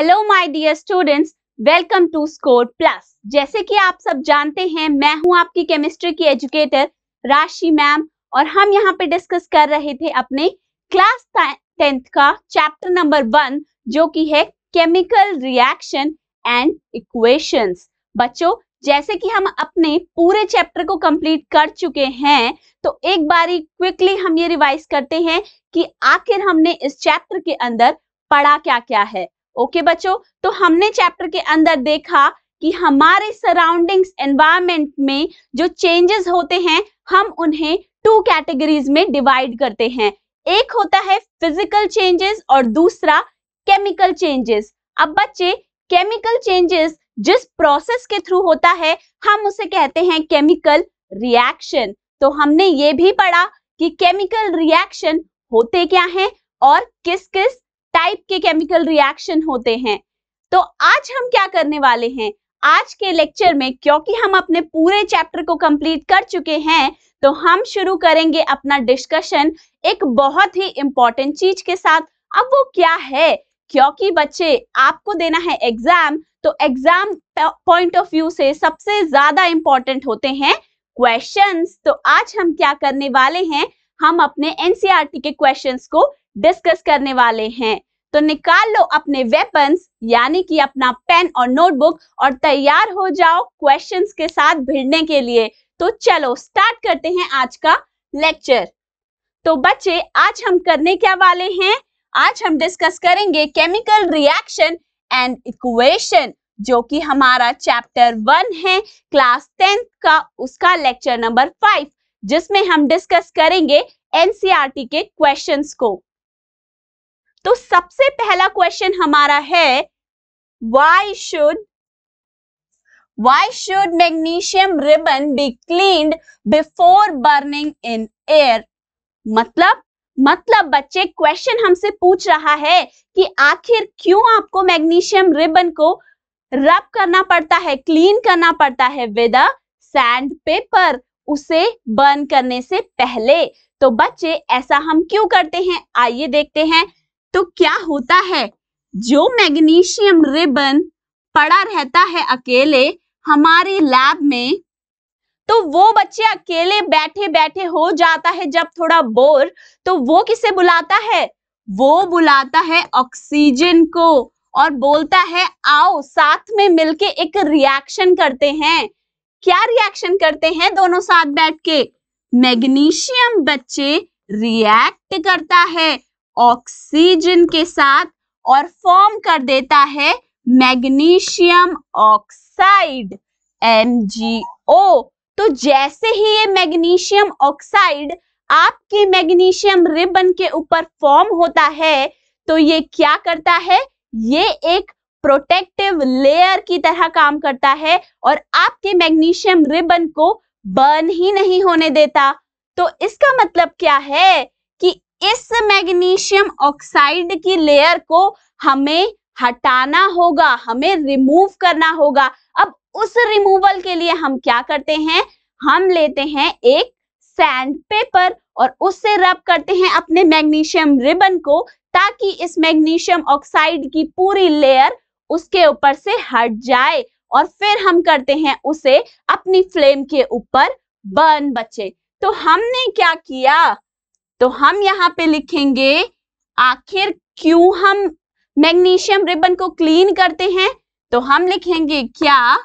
Hello my dear students, welcome to Score Plus. जैसे कि आप सब जानते हैं, मैं हूं आपकी केमिस्ट्री की एजुकेटर राशि मैम और हम यहां पे डिस्कस कर रहे थे अपने क्लास 10th का चैप्टर नंबर 1 जो कि है केमिकल रिएक्शन एंड इक्वेशंस। बच्चों, जैसे कि हम अपने पूरे चैप्टर को कंप्लीट कर चुके हैं, तो एक बारी क्विकली हम ये रिवाइज करते हैं कि आखिर हमने इस चैप्टर के अंदर पढ़ा क्या क्या है। ओके बच्चों, तो हमने चैप्टर के अंदर देखा कि हमारे सराउंडिंग्स एनवायरनमेंट में जो चेंजेस होते हैं, हम उन्हें 2 कैटेगरीज में डिवाइड करते हैं। एक होता है फिजिकल चेंजेस और दूसरा केमिकल चेंजेस। अब बच्चे, केमिकल चेंजेस जिस प्रोसेस के थ्रू होता है, हम उसे कहते हैं केमिकल रिएक्शन। तो हमने ये भी पढ़ा कि केमिकल रिएक्शन होते क्या हैं और किस किस टाइप के केमिकल रिएक्शन होते हैं। तो आज हम क्या करने वाले हैं, आज के लेक्चर में, क्योंकि हम अपने पूरे चैप्टर को कंप्लीट कर चुके हैं, तो हम शुरू करेंगे अपना डिस्कशन एक बहुत ही इंपॉर्टेंट चीज के साथ। अब वो क्या है, क्योंकि बच्चे आपको देना है एग्जाम, तो एग्जाम पॉइंट ऑफ व्यू से सबसे ज्यादा इंपॉर्टेंट होते हैं क्वेश्चंस। तो आज हम क्या करने वाले हैं, हम अपने एनसीईआरटी के क्वेश्चंस को डिस्कस करने वाले हैं। तो निकाल लो अपने वेपन्स यानी कि अपना पेन और नोटबुक और तैयार हो जाओ क्वेश्चंस के साथ भिड़ने के लिए। तो चलो स्टार्ट करते हैं आज का लेक्चर। तो बच्चे, आज हम करने क्या वाले हैं, आज हम डिस्कस करेंगे केमिकल रिएक्शन एंड इक्वेशन, जो कि हमारा चैप्टर 1 है क्लास 10th का, उसका लेक्चर नंबर 5, जिसमें हम डिस्कस करेंगे एनसीईआरटी के क्वेश्चंस को। तो सबसे पहला क्वेश्चन हमारा है, why should magnesium ribbon be cleaned before burning in air? मतलब बच्चे, क्वेश्चन हमसे पूछ रहा है कि आखिर क्यों आपको मैग्नीशियम रिबन को रब करना पड़ता है, क्लीन करना पड़ता है विद अ सैंड पेपर, उसे बर्न करने से पहले। तो बच्चे, ऐसा हम क्यों करते हैं, आइए देखते हैं। तो क्या होता है, जो मैग्नीशियम रिबन पड़ा रहता है अकेले हमारी लैब में, तो वो बच्चे अकेले बैठे बैठे हो जाता है जब थोड़ा बोर, तो वो किसे बुलाता है, वो बुलाता है ऑक्सीजन को और बोलता है आओ साथ में मिलके एक रिएक्शन करते हैं। क्या रिएक्शन करते हैं दोनों साथ बैठ के, मैग्नीशियम बच्चे रिएक्ट करता है ऑक्सीजन के साथ और फॉर्म कर देता है मैग्नीशियम ऑक्साइड MgO। तो जैसे ही ये मैग्नीशियम ऑक्साइड आपके मैग्नीशियम रिबन के ऊपर फॉर्म होता है, तो ये क्या करता है, ये एक प्रोटेक्टिव लेयर की तरह काम करता है और आपके मैग्नीशियम रिबन को बर्न ही नहीं होने देता। तो इसका मतलब क्या है कि इस मैग्नीशियम ऑक्साइड की लेयर को हमें हटाना होगा, हमें रिमूव करना होगा। अब उस रिमूवल के लिए हम क्या करते हैं, हम लेते हैं एक सैंड पेपर और उससे रब करते हैं अपने मैग्नीशियम रिबन को, ताकि इस मैग्नीशियम ऑक्साइड की पूरी लेयर उसके ऊपर से हट जाए और फिर हम करते हैं उसे अपनी फ्लेम के ऊपर बर्न बच्चे। तो हमने क्या किया, तो हम यहाँ पे लिखेंगे आखिर क्यों हम मैग्नीशियम रिबन को क्लीन करते हैं। तो हम लिखेंगे क्या,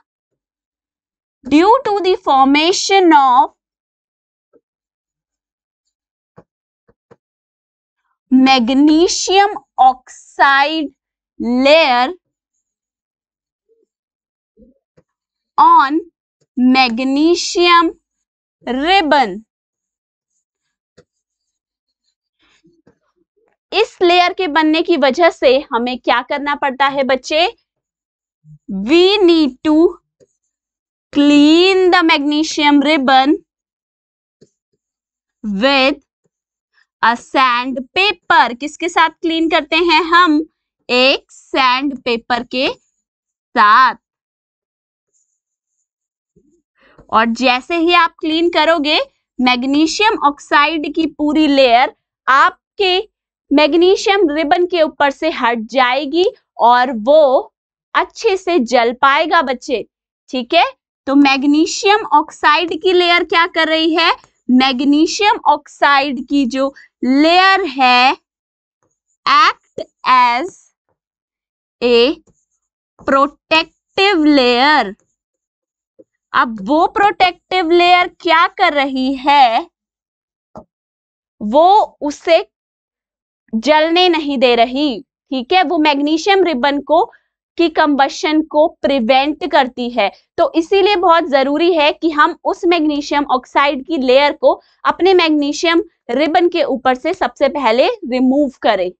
due to the formation of magnesium oxide layer on magnesium ribbon, इस लेयर के बनने की वजह से हमें क्या करना पड़ता है बच्चे, we need to clean the magnesium ribbon with a sand paper. किसके साथ क्लीन करते हैं हम, एक सैंड पेपर के साथ। और जैसे ही आप क्लीन करोगे, मैग्नीशियम ऑक्साइड की पूरी लेयर आपके मैग्नीशियम रिबन के ऊपर से हट जाएगी और वो अच्छे से जल पाएगा बच्चे। ठीक है, तो मैग्नीशियम ऑक्साइड की लेयर क्या कर रही है? मैग्नीशियम ऑक्साइड की जो लेयर है act as a protective layer. अब वो प्रोटेक्टिव लेयर क्या कर रही है? वो उसे जलने नहीं दे रही। ठीक है, वो मैग्नीशियम रिबन को की कंबशन को प्रिवेंट करती है। तो इसीलिए बहुत जरूरी है कि हम उस मैग्नीशियम ऑक्साइड की लेयर को अपने मैग्नीशियम रिबन के ऊपर से सबसे पहले रिमूव करें।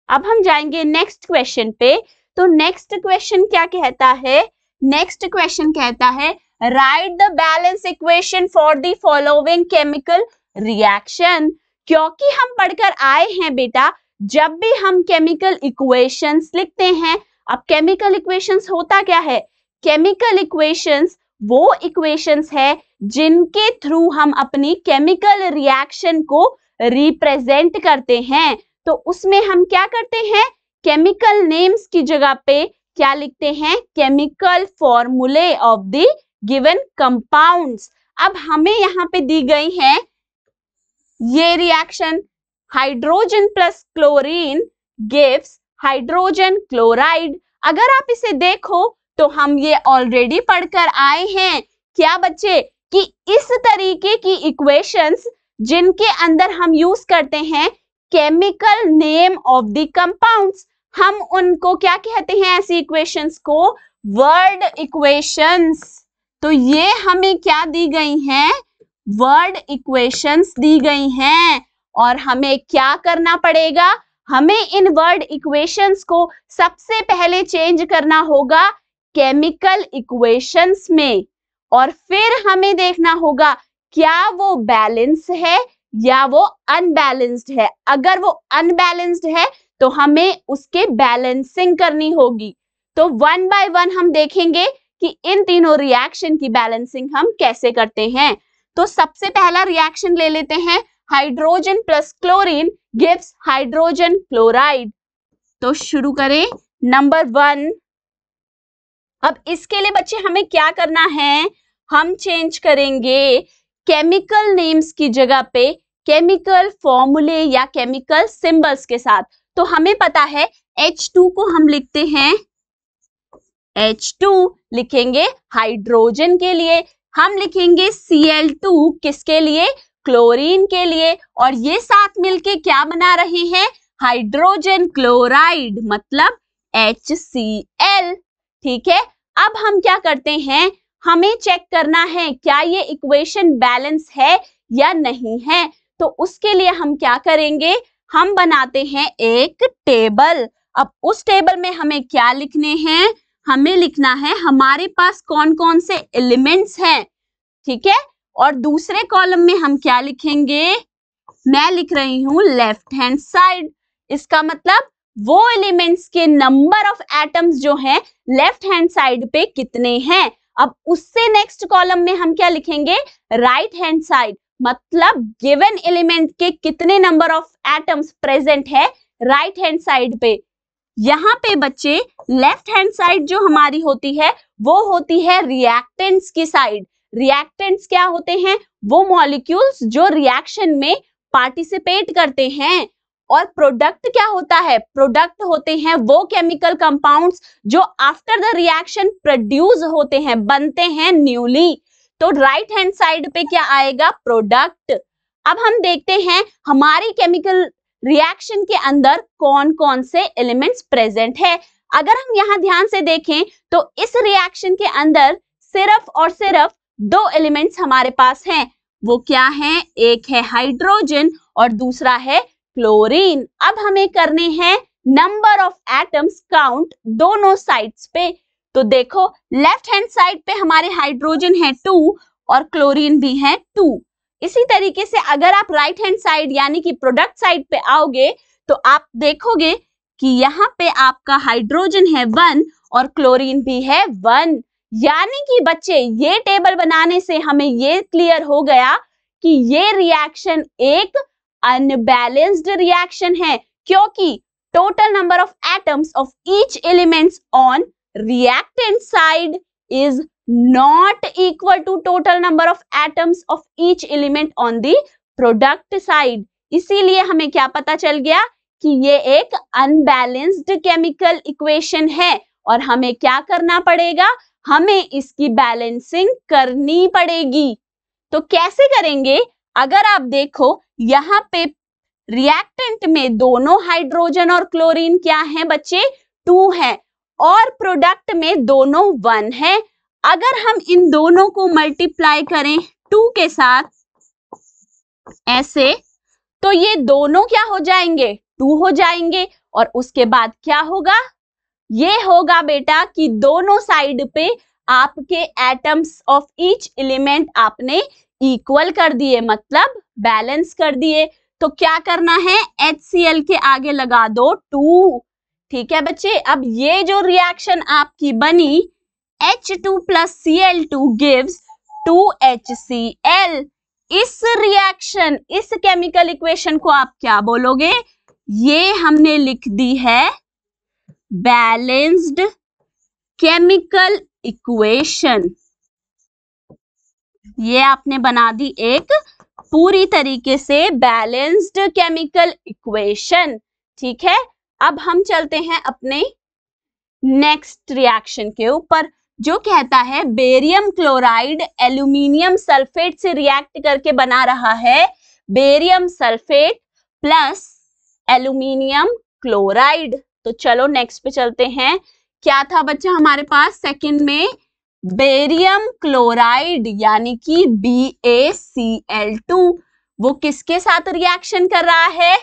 अब हम जाएंगे नेक्स्ट क्वेश्चन पे। तो नेक्स्ट क्वेश्चन क्या कहता है? नेक्स्ट क्वेश्चन कहता है right the balance equation for the following chemical reaction. क्योंकि हम पढ़कर आए हैं बेटा, जब भी हम केमिकल इक्वेशंस लिखते हैं, अब केमिकल इक्वेशंस होता क्या है? केमिकल इक्वेशंस वो इक्वेशंस है जिनके थ्रू हम अपनी केमिकल रिएक्शन को रिप्रेजेंट करते हैं। तो उसमें हम क्या करते हैं? केमिकल नेम्स की जगह पे क्या लिखते हैं? केमिकल फॉर्मूले ऑफ द गिवन कंपाउंड्स। अब हमें यहाँ पे दी गई है ये reaction, hydrogen plus chlorine gives hydrogen chloride. अगर आप इसे देखो तो हम ये ऑलरेडी पढ़कर आए हैं क्या बच्चे, कि इस तरीके की इक्वेशंस जिनके अंदर हम यूज करते हैं chemical name of the compounds, हम उनको क्या कहते हैं? ऐसी इक्वेशंस को वर्ड इक्वेशंस। तो ये हमें क्या दी गई हैं? वर्ड इक्वेशंस दी गई हैं। और हमें क्या करना पड़ेगा? हमें इन वर्ड इक्वेशंस को सबसे पहले चेंज करना होगा केमिकल इक्वेशंस में, और फिर हमें देखना होगा क्या वो बैलेंस है या वो अनबैलेंस्ड है। अगर वो अनबैलेंस्ड है तो हमें उसके बैलेंसिंग करनी होगी। तो वन बाय वन हम देखेंगे कि इन तीनों रिएक्शन की बैलेंसिंग हम कैसे करते हैं। तो सबसे पहला रिएक्शन ले लेते हैं, hydrogen plus chlorine gives hydrogen chloride. तो शुरू करें नंबर 1। अब इसके लिए बच्चे हमें क्या करना है? हम चेंज करेंगे केमिकल नेम्स की जगह पे केमिकल फॉर्मूले या केमिकल सिंबल्स के साथ। तो हमें पता है H2 को हम लिखते हैं, H2 लिखेंगे हाइड्रोजन के लिए, हम लिखेंगे Cl2 किसके लिए? क्लोरीन के लिए, और ये साथ मिलके क्या बना रहे हैं? हाइड्रोजन क्लोराइड, मतलब HCl। ठीक है, अब हम क्या करते हैं? हमें चेक करना है क्या ये इक्वेशन बैलेंस है या नहीं है। तो उसके लिए हम क्या करेंगे? हम बनाते हैं एक टेबल। अब उस टेबल में हमें क्या लिखने हैं? हमें लिखना है हमारे पास कौन कौन से एलिमेंट्स हैं। ठीक है, और दूसरे कॉलम में हम क्या लिखेंगे? मैं लिख रही हूं लेफ्ट हैंड साइड। इसका मतलब वो एलिमेंट्स के नंबर ऑफ एटम्स जो हैं लेफ्ट हैंड साइड पे कितने हैं। अब उससे नेक्स्ट कॉलम में हम क्या लिखेंगे? राइट हैंड साइड, मतलब गिवन एलिमेंट के कितने नंबर ऑफ एटम्स प्रेजेंट है राइट हैंड साइड पे। यहाँ पे बच्चे लेफ्ट हैंड साइड जो हमारी होती है वो होती है रिएक्टेंट्स की साइड। रिएक्टेंट्स क्या होते हैं? वो मॉलिक्यूल्स जो रिएक्शन में पार्टिसिपेट करते हैं। और प्रोडक्ट क्या होता है? प्रोडक्ट होते हैं वो केमिकल कंपाउंड्स जो आफ्टर द रिएक्शन प्रोड्यूस होते हैं, बनते हैं न्यूली। तो राइट हैंड साइड पे क्या आएगा? प्रोडक्ट। अब हम देखते हैं हमारी केमिकल रिएक्शन के अंदर कौन कौन से एलिमेंट्स प्रेजेंट है। अगर हम यहाँ ध्यान से देखें तो इस रिएक्शन के अंदर सिर्फ और सिर्फ 2 एलिमेंट्स हमारे पास हैं। वो क्या है? एक है हाइड्रोजन और दूसरा है क्लोरीन। अब हमें करने हैं नंबर ऑफ एटम्स काउंट दोनों साइड्स पे। तो देखो लेफ्ट हैंड साइड पे हमारे हाइड्रोजन है 2 और क्लोरीन भी है 2। इसी तरीके से अगर आप राइट हैंड साइड यानी कि प्रोडक्ट साइड पे आओगे तो आप देखोगे कि यहाँ पे आपका हाइड्रोजन है 1 और क्लोरीन भी है 1। यानी कि बच्चे ये टेबल बनाने से हमें ये क्लियर हो गया कि ये रिएक्शन एक अनबैलेंस्ड रिएक्शन है, क्योंकि total number of atoms of each element on reactant side is not equal to total number of atoms of each element on the product side. इसीलिए हमें क्या पता चल गया कि ये एक अनबैलेंस्ड केमिकल इक्वेशन है और हमें क्या करना पड़ेगा, हमें इसकी बैलेंसिंग करनी पड़ेगी। तो कैसे करेंगे, अगर आप देखो यहाँ पे रिएक्टेंट में दोनों हाइड्रोजन और क्लोरीन क्या है बच्चे, 2 है, और प्रोडक्ट में दोनों 1 है। अगर हम इन दोनों को मल्टीप्लाई करें 2 के साथ ऐसे, तो ये दोनों क्या हो जाएंगे, 2 हो जाएंगे। और उसके बाद क्या होगा, ये होगा बेटा कि दोनों साइड पे आपके एटम्स ऑफ ईच एलिमेंट आपने इक्वल कर दिए, मतलब बैलेंस कर दिए। तो क्या करना है, HCl के आगे लगा दो 2। ठीक है बच्चे, अब ये जो रिएक्शन आपकी बनी H2 plus Cl2 gives 2HCl, इस रिएक्शन, इस केमिकल इक्वेशन को आप क्या बोलोगे, ये हमने लिख दी है बैलेंस्ड केमिकल इक्वेशन। ये आपने बना दी एक पूरी तरीके से बैलेंस्ड केमिकल इक्वेशन। ठीक है, अब हम चलते हैं अपने नेक्स्ट रिएक्शन के ऊपर, जो कहता है बेरियम क्लोराइड एल्यूमिनियम सल्फेट से रिएक्ट करके बना रहा है barium sulphate plus aluminium chloride. तो चलो नेक्स्ट पे चलते हैं। क्या था बच्चा हमारे पास सेकंड में, बेरियम क्लोराइड यानी कि BaCl2, वो किसके साथ रिएक्शन कर रहा है,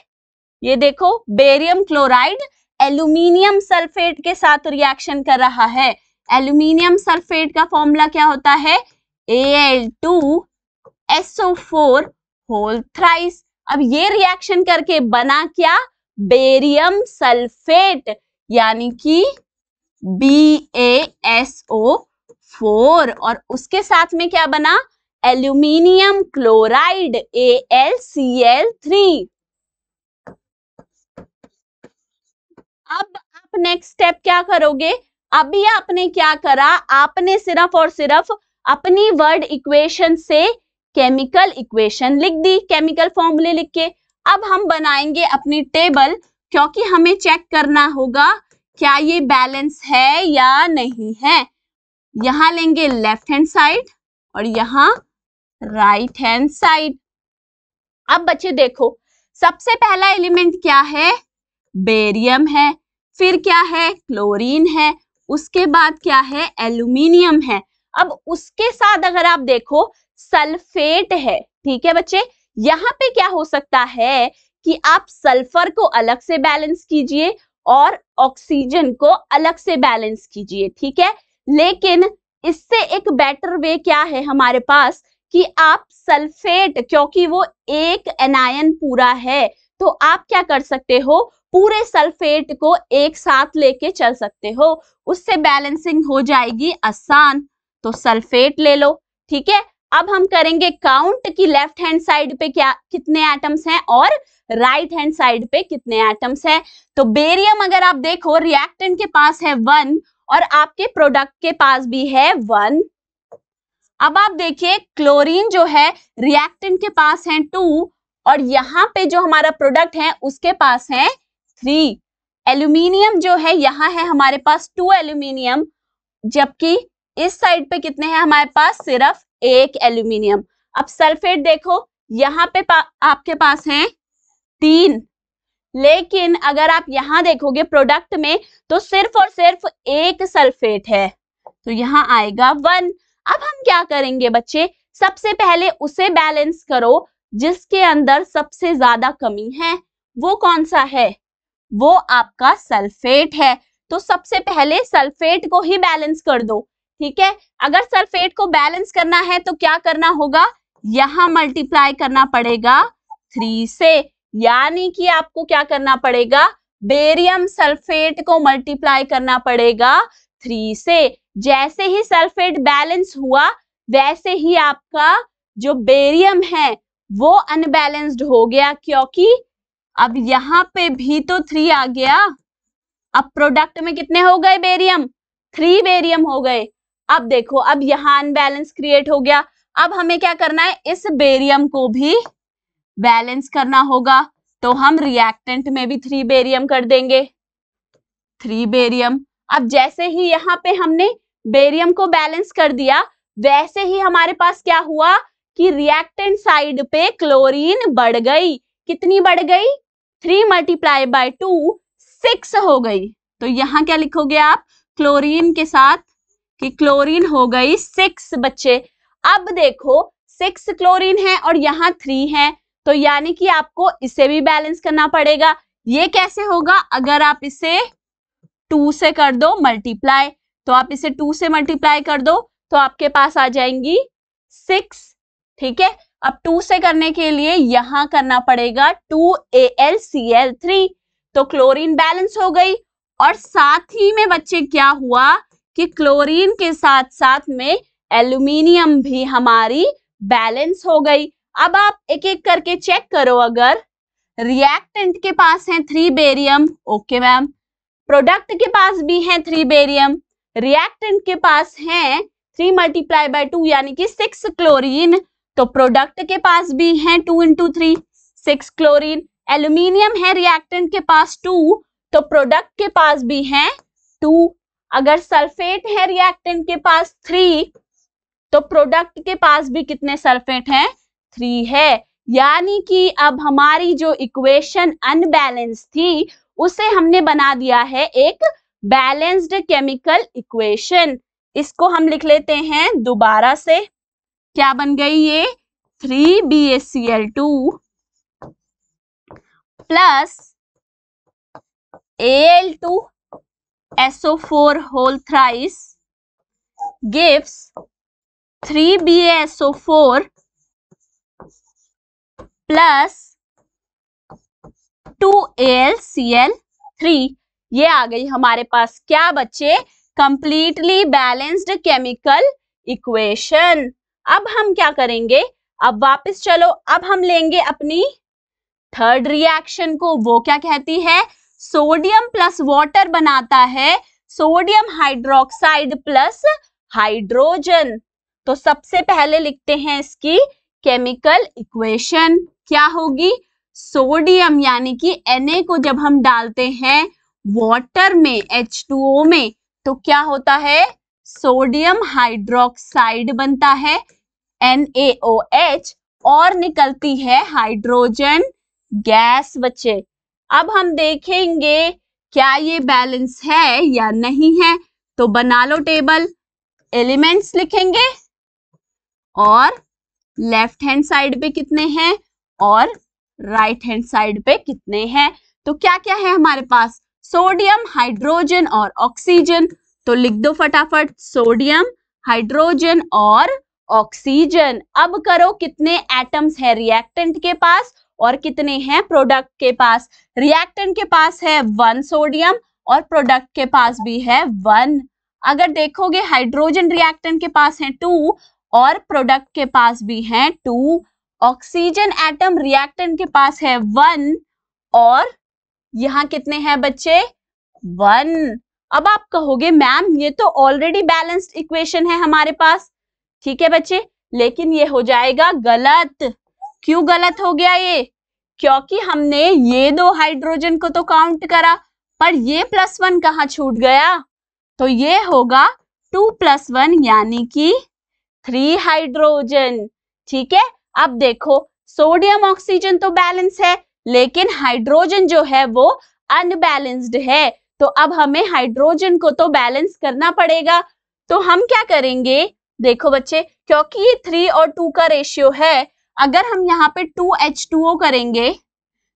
ये देखो बेरियम क्लोराइड एल्यूमिनियम सल्फेट के साथ रिएक्शन कर रहा है। एल्यूमिनियम सल्फेट का फॉर्मूला क्या होता है, Al2SO4 होल थ्राइस। अब ये रिएक्शन करके बना क्या, बेरियम सल्फेट यानी कि BaSO4, और उसके साथ में क्या बना, एल्यूमिनियम क्लोराइड AlCl3। अब आप नेक्स्ट स्टेप क्या करोगे, अभी आपने क्या करा, आपने सिर्फ और सिर्फ अपनी वर्ड इक्वेशन से केमिकल इक्वेशन लिख दी, केमिकल फॉर्मूले लिख के। अब हम बनाएंगे अपनी टेबल, क्योंकि हमें चेक करना होगा क्या ये बैलेंस है या नहीं है। यहां लेंगे लेफ्ट हैंड साइड और यहाँ राइट हैंड साइड। अब बच्चे देखो, सबसे पहला एलिमेंट क्या है, बेरियम है, फिर क्या है, क्लोरीन है, उसके बाद क्या है, एल्यूमिनियम है। अब उसके साथ अगर आप देखो सल्फेट है। ठीक है बच्चे, यहाँ पे क्या हो सकता है कि आप सल्फर को अलग से बैलेंस कीजिए और ऑक्सीजन को अलग से बैलेंस कीजिए। ठीक है, लेकिन इससे एक बेटर वे क्या है हमारे पास कि आप सल्फेट, क्योंकि वो एक एनायन पूरा है, तो आप क्या कर सकते हो, पूरे सल्फेट को एक साथ लेके चल सकते हो, उससे बैलेंसिंग हो जाएगी आसान। तो सल्फेट ले लो। ठीक है, अब हम करेंगे काउंट कि लेफ्ट हैंड साइड पे क्या कितने एटम्स हैं और राइट हैंड साइड पे कितने एटम्स हैं। तो बेरियम अगर आप देखो रिएक्टेंट के पास है 1 और आपके प्रोडक्ट के पास भी है 1। अब आप देखिए क्लोरीन जो है रिएक्टेंट के पास है 2 और यहाँ पे जो हमारा प्रोडक्ट है उसके पास है 3। एल्यूमिनियम जो है यहाँ है हमारे पास 2 एल्यूमिनियम, जबकि इस साइड पे कितने हैं हमारे पास, सिर्फ 1 एल्यूमिनियम। अब सल्फेट देखो यहाँ पे आपके पास है 3, लेकिन अगर आप यहाँ देखोगे प्रोडक्ट में तो सिर्फ और सिर्फ 1 सल्फेट है, तो यहाँ आएगा 1। अब हम क्या करेंगे बच्चे, सबसे पहले उसे बैलेंस करो जिसके अंदर सबसे ज्यादा कमी है। वो कौन सा है, वो आपका सल्फेट है। तो सबसे पहले सल्फेट को ही बैलेंस कर दो। ठीक है, अगर सल्फेट को बैलेंस करना है तो क्या करना होगा, यहाँ मल्टीप्लाई करना पड़ेगा 3 से, यानी कि आपको क्या करना पड़ेगा, बेरियम सल्फेट को मल्टीप्लाई करना पड़ेगा 3 से। जैसे ही सल्फेट बैलेंस हुआ वैसे ही आपका जो बेरियम है वो अनबैलेंस्ड हो गया, क्योंकि अब यहाँ पे भी तो 3 आ गया। अब प्रोडक्ट में कितने हो गए बेरियम? 3 बेरियम हो गए। अब देखो, अब यहाँ अनबैलेंस क्रिएट हो गया। अब हमें क्या करना है, इस बेरियम को भी बैलेंस करना होगा। तो हम रिएक्टेंट में भी 3 बेरियम कर देंगे, 3 बेरियम। अब जैसे ही यहाँ पे हमने बेरियम को बैलेंस कर दिया, वैसे ही हमारे पास क्या हुआ कि रिएक्टेंट साइड पे क्लोरीन बढ़ गई। कितनी बढ़ गई? 3 मल्टीप्लाई बाय 2 6 हो गई। तो यहाँ क्या लिखोगे आप क्लोरीन के साथ कि क्लोरीन हो गई 6 बच्चे। अब देखो 6 क्लोरीन है और यहाँ 3 है, तो यानी कि आपको इसे भी बैलेंस करना पड़ेगा। ये कैसे होगा? अगर आप इसे 2 से कर दो मल्टीप्लाई, तो आप इसे 2 से मल्टीप्लाई कर दो तो आपके पास आ जाएंगी 6। ठीक है, अब 2 से करने के लिए यहां करना पड़ेगा 2AlCl3, तो क्लोरीन बैलेंस हो गई। और साथ ही में बच्चे क्या हुआ कि क्लोरीन के साथ साथ में एल्यूमिनियम भी हमारी बैलेंस हो गई। अब आप एक एक करके चेक करो, अगर रिएक्टेंट के पास है 3 बेरियम, ओके मैम, प्रोडक्ट के पास भी है 3 बेरियम, रिएक्टेंट के पास है 3 मल्टीप्लाई बाय 2 यानी कि 6 क्लोरीन, तो प्रोडक्ट के पास भी है 2 into 3 6 क्लोरीन। एल्यूमिनियम है रिएक्टेंट के पास 2, तो प्रोडक्ट के पास भी है 2। अगर सल्फेट है रिएक्टेंट के पास 3, तो प्रोडक्ट के पास भी कितने सल्फेट हैं? 3 है। यानी कि अब हमारी जो इक्वेशन अनबैलेंस थी उसे हमने बना दिया है एक बैलेंस्ड केमिकल इक्वेशन। इसको हम लिख लेते हैं दोबारा से। क्या बन गई ये? 3BaCl2 plus Al2SO4 whole thrice gives 3BaSO4 plus 2AlCl3। ये आ गई हमारे पास क्या बच्चे? Completely balanced chemical equation. अब हम क्या करेंगे? अब वापस चलो, अब हम लेंगे अपनी थर्ड रिएक्शन को। वो क्या कहती है? सोडियम प्लस वाटर बनाता है सोडियम हाइड्रोक्साइड प्लस हाइड्रोजन। तो सबसे पहले लिखते हैं इसकी केमिकल इक्वेशन। क्या होगी? सोडियम यानी कि Na को जब हम डालते हैं वाटर में H2O में, तो क्या होता है? सोडियम हाइड्रोक्साइड बनता है NaOH और निकलती है हाइड्रोजन गैस बच्चे। अब हम देखेंगे क्या ये बैलेंस है या नहीं है। तो बना लो टेबल, एलिमेंट्स लिखेंगे और लेफ्ट हैंड साइड पे कितने हैं और राइट हैंड साइड पे कितने हैं। तो क्या क्या है हमारे पास? सोडियम, हाइड्रोजन और ऑक्सीजन। तो लिख दो फटाफट, सोडियम, हाइड्रोजन और ऑक्सीजन। अब करो कितने एटम्स है रिएक्टेंट के पास और कितने हैं प्रोडक्ट के पास। रिएक्टेंट के पास है 1 सोडियम और प्रोडक्ट के पास भी है 1। अगर देखोगे हाइड्रोजन रिएक्टेंट के पास है 2 और प्रोडक्ट के पास भी है 2। ऑक्सीजन एटम रिएक्टेंट के पास है 1 और यहाँ कितने हैं बच्चे? 1। अब आप कहोगे मैम ये तो ऑलरेडी बैलेंस्ड इक्वेशन है हमारे पास। ठीक है बच्चे, लेकिन ये हो जाएगा गलत। क्यों गलत हो गया ये? क्योंकि हमने ये 2 हाइड्रोजन को तो काउंट करा, पर ये +1 कहाँ छूट गया? तो ये होगा 2 + 1 यानी कि 3 हाइड्रोजन। ठीक है, अब देखो सोडियम ऑक्सीजन तो बैलेंस है, लेकिन हाइड्रोजन जो है वो अनबैलेंस्ड है। तो अब हमें हाइड्रोजन को तो बैलेंस करना पड़ेगा। तो हम क्या करेंगे? देखो बच्चे, क्योंकि ये 3 और 2 का रेशियो है, अगर हम यहाँ पे 2H2O करेंगे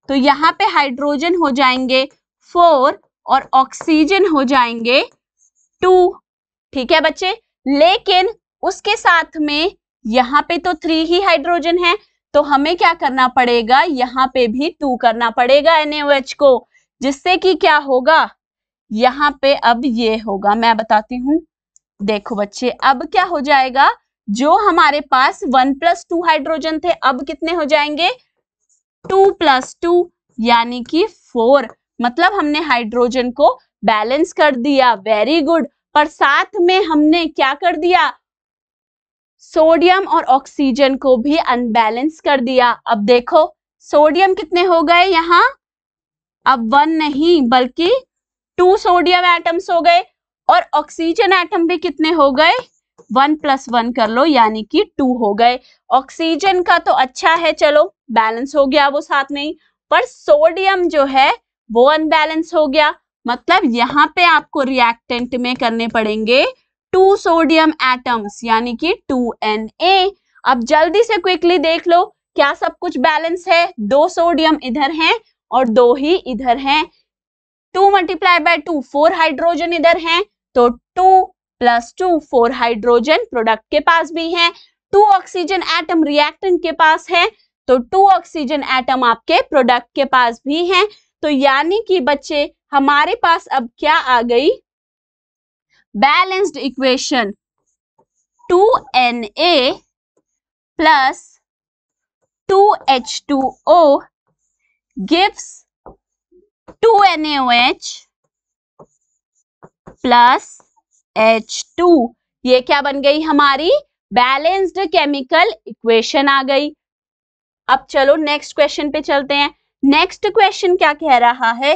तो यहाँ पे हाइड्रोजन हो जाएंगे 4 और ऑक्सीजन हो जाएंगे 2। ठीक है बच्चे, लेकिन उसके साथ में यहाँ पे तो 3 ही हाइड्रोजन है, तो हमें क्या करना पड़ेगा? यहाँ पे भी 2 करना पड़ेगा NaOH को, जिससे कि क्या होगा? यहाँ पे अब ये होगा, मैं बताती हूँ। देखो बच्चे, अब क्या हो जाएगा? जो हमारे पास 1 + 2 हाइड्रोजन थे, अब कितने हो जाएंगे? 2 + 2 यानी कि 4। मतलब हमने हाइड्रोजन को बैलेंस कर दिया, वेरी गुड। पर साथ में हमने क्या कर दिया, सोडियम और ऑक्सीजन को भी अनबैलेंस कर दिया। अब देखो सोडियम कितने हो गए यहाँ, अब 1 नहीं बल्कि 2 सोडियम एटम्स हो गए, और ऑक्सीजन एटम भी कितने हो गए, 1 + 1 कर लो यानी कि 2 हो गए। ऑक्सीजन का तो अच्छा है, चलो बैलेंस हो गया वो साथ में ही, पर सोडियम जो है वो अनबैलेंस हो गया। मतलब यहाँ पे आपको रिएक्टेंट में करने पड़ेंगे 2 सोडियम एटम्स यानी कि 2Na। अब जल्दी से क्विकली देख लो क्या सब कुछ बैलेंस है, 2 सोडियम इधर हैं और 2 ही इधर हैं। 2 × 2 4 हाइड्रोजन इधर हैं, तो 2 + 2 4 हाइड्रोजन प्रोडक्ट के पास भी हैं। 2 ऑक्सीजन एटम रिएक्टेंट के पास है, तो 2 ऑक्सीजन एटम आपके प्रोडक्ट के पास भी हैं। तो यानी कि बच्चे हमारे पास अब क्या आ गई, balanced equation 2Na + 2H2O gives 2NaOH + H2। ये क्या बन गई हमारी, बैलेंस्ड केमिकल इक्वेशन आ गई। अब चलो नेक्स्ट क्वेश्चन पे चलते हैं। नेक्स्ट क्वेश्चन क्या कह रहा है,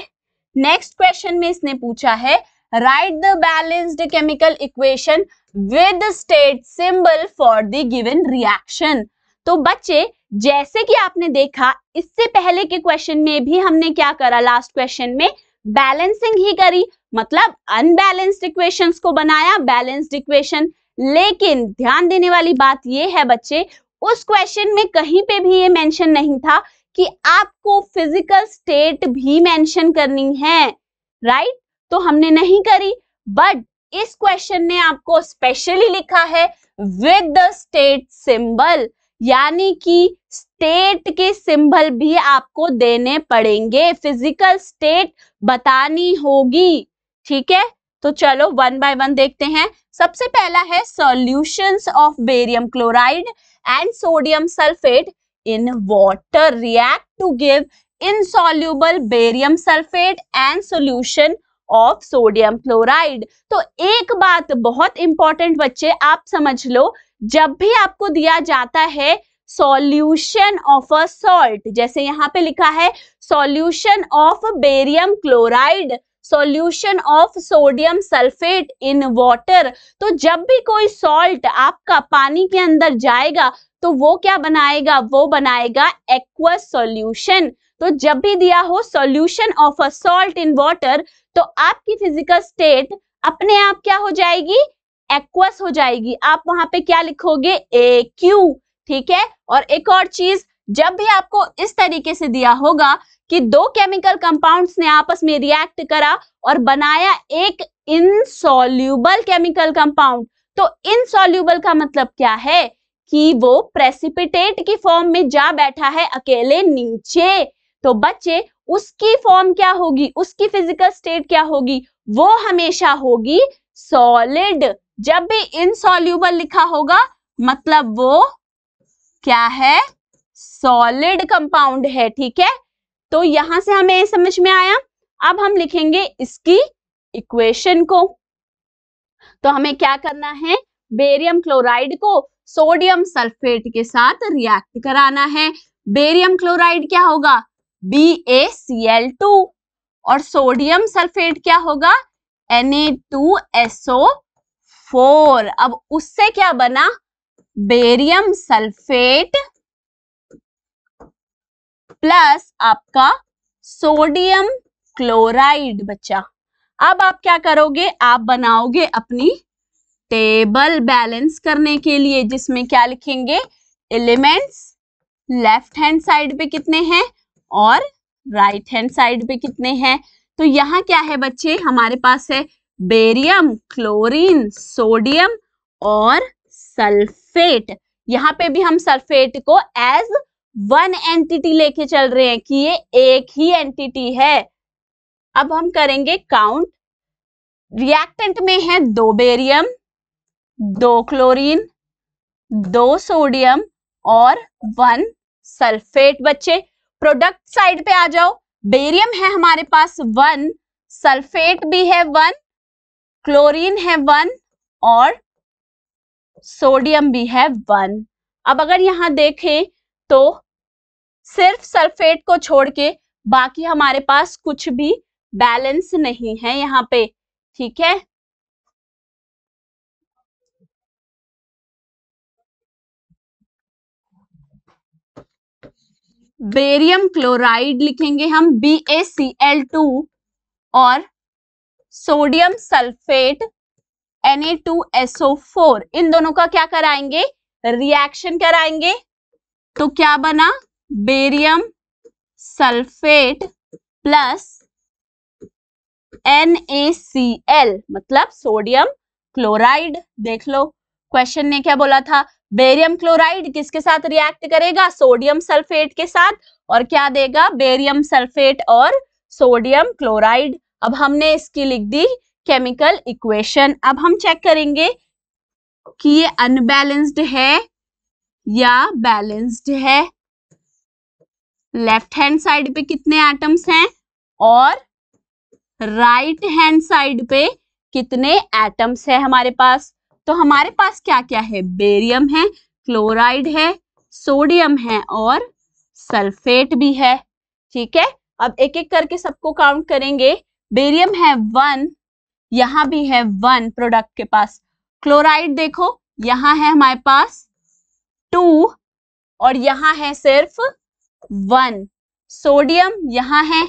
नेक्स्ट क्वेश्चन में इसने पूछा है right the balanced chemical equation with state symbol for the given reaction. तो बच्चे जैसे कि आपने देखा इससे पहले के क्वेश्चन में भी हमने क्या करा, लास्ट क्वेश्चन में बैलेंसिंग ही करी, मतलब अनबैलेंस्ड इक्वेशंस को बनाया बैलेंस्ड इक्वेशन। लेकिन ध्यान देने वाली बात यह है बच्चे, उस क्वेश्चन में कहीं पे भी ये मेंशन नहीं था कि आपको फिजिकल स्टेट भी मेंशन करनी है, राइट? तो हमने नहीं करी, बट इस क्वेश्चन ने आपको स्पेशली लिखा है विद द स्टेट सिंबल, यानी कि स्टेट के सिंबल भी आपको देने पड़ेंगे, फिजिकल स्टेट बतानी होगी, ठीक है? तो चलो 1 बाय 1 देखते हैं। सबसे पहला है solutions of barium chloride and sodium sulfate in water react to give insoluble barium sulfate and solution of sodium chloride। तो एक बात बहुत इंपॉर्टेंट बच्चे आप समझ लो, जब भी आपको दिया जाता है सॉल्यूशन ऑफ अ सॉल्ट, जैसे यहाँ पे लिखा है solution of barium chloride, solution of sodium sulphate in water, तो जब भी कोई सॉल्ट आपका पानी के अंदर जाएगा तो वो क्या बनाएगा, वो बनाएगा एक्वस सॉल्यूशन। तो जब भी दिया हो solution of a salt in water, तो आपकी फिजिकल स्टेट अपने आप क्या हो जाएगी, एक्वस हो जाएगी। आप वहां पे क्या लिखोगे, AQ, ठीक है? और एक और चीज, जब भी आपको इस तरीके से दिया होगा कि 2 केमिकल कंपाउंड्स ने आपस में रिएक्ट करा और बनाया एक इनसॉल्यूबल केमिकल कंपाउंड, तो इनसॉल्यूबल का मतलब क्या है कि वो प्रेसिपिटेट की फॉर्म में जा बैठा है अकेले नीचे। तो बच्चे उसकी फॉर्म क्या होगी, उसकी फिजिकल स्टेट क्या होगी, वो हमेशा होगी सॉलिड। जब भी इनसॉल्यूबल लिखा होगा मतलब वो क्या है, सॉलिड कंपाउंड है, ठीक है? तो यहां से हमें समझ में आया। अब हम लिखेंगे इसकी इक्वेशन को। तो हमें क्या करना है, बेरियम क्लोराइड को सोडियम सल्फेट के साथ रिएक्ट कराना है। बेरियम क्लोराइड क्या होगा, BaCl2, और सोडियम सल्फेट क्या होगा, Na2SO4। अब उससे क्या बना, बेरियम सल्फेट प्लस आपका सोडियम क्लोराइड। बच्चा अब आप क्या करोगे, आप बनाओगे अपनी टेबल बैलेंस करने के लिए, जिसमें क्या लिखेंगे, एलिमेंट्स लेफ्ट हैंड साइड पे कितने हैं और राइट हैंड साइड पे कितने हैं। तो यहाँ क्या है बच्चे, हमारे पास है बेरियम, क्लोरीन, सोडियम और सल्फेट। यहाँ पे भी हम सल्फेट को एज 1 एंटिटी लेके चल रहे हैं कि ये एक ही एंटिटी है। अब हम करेंगे काउंट। रिएक्टेंट में है 2 बेरियम, 2 क्लोरीन, 2 सोडियम और 1 सल्फेट। बच्चे प्रोडक्ट साइड पे आ जाओ, बेरियम है हमारे पास 1, सल्फेट भी है 1, क्लोरीन है 1 और सोडियम भी है 1। अब अगर यहां देखें तो सिर्फ सल्फेट को छोड़ के बाकी हमारे पास कुछ भी बैलेंस नहीं है यहाँ पे, ठीक है। बेरियम क्लोराइड लिखेंगे हम BaCl2 और सोडियम सल्फेट Na2SO4, इन दोनों का क्या कराएंगे, रिएक्शन कराएंगे। तो क्या बना, बेरियम सल्फेट प्लस NaCl मतलब सोडियम क्लोराइड। देख लो क्वेश्चन ने क्या बोला था, बेरियम क्लोराइड किसके साथ रिएक्ट करेगा, सोडियम सल्फेट के साथ, और क्या देगा, बेरियम सल्फेट और सोडियम क्लोराइड। अब हमने इसकी लिख दी केमिकल इक्वेशन। अब हम चेक करेंगे कि ये अनबैलेंस्ड है या बैलेंस्ड है। लेफ्ट हैंड साइड पे कितने एटम्स हैं और राइट हैंड साइड पे कितने एटम्स है हमारे पास। तो हमारे पास क्या क्या है, बेरियम है, क्लोराइड है, सोडियम है और सल्फेट भी है, ठीक है। अब एक एक करके सबको काउंट करेंगे। बेरियम है 1, यहां भी है 1 प्रोडक्ट के पास। क्लोराइड देखो यहां है हमारे पास 2 और यहां है सिर्फ 1। सोडियम यहां है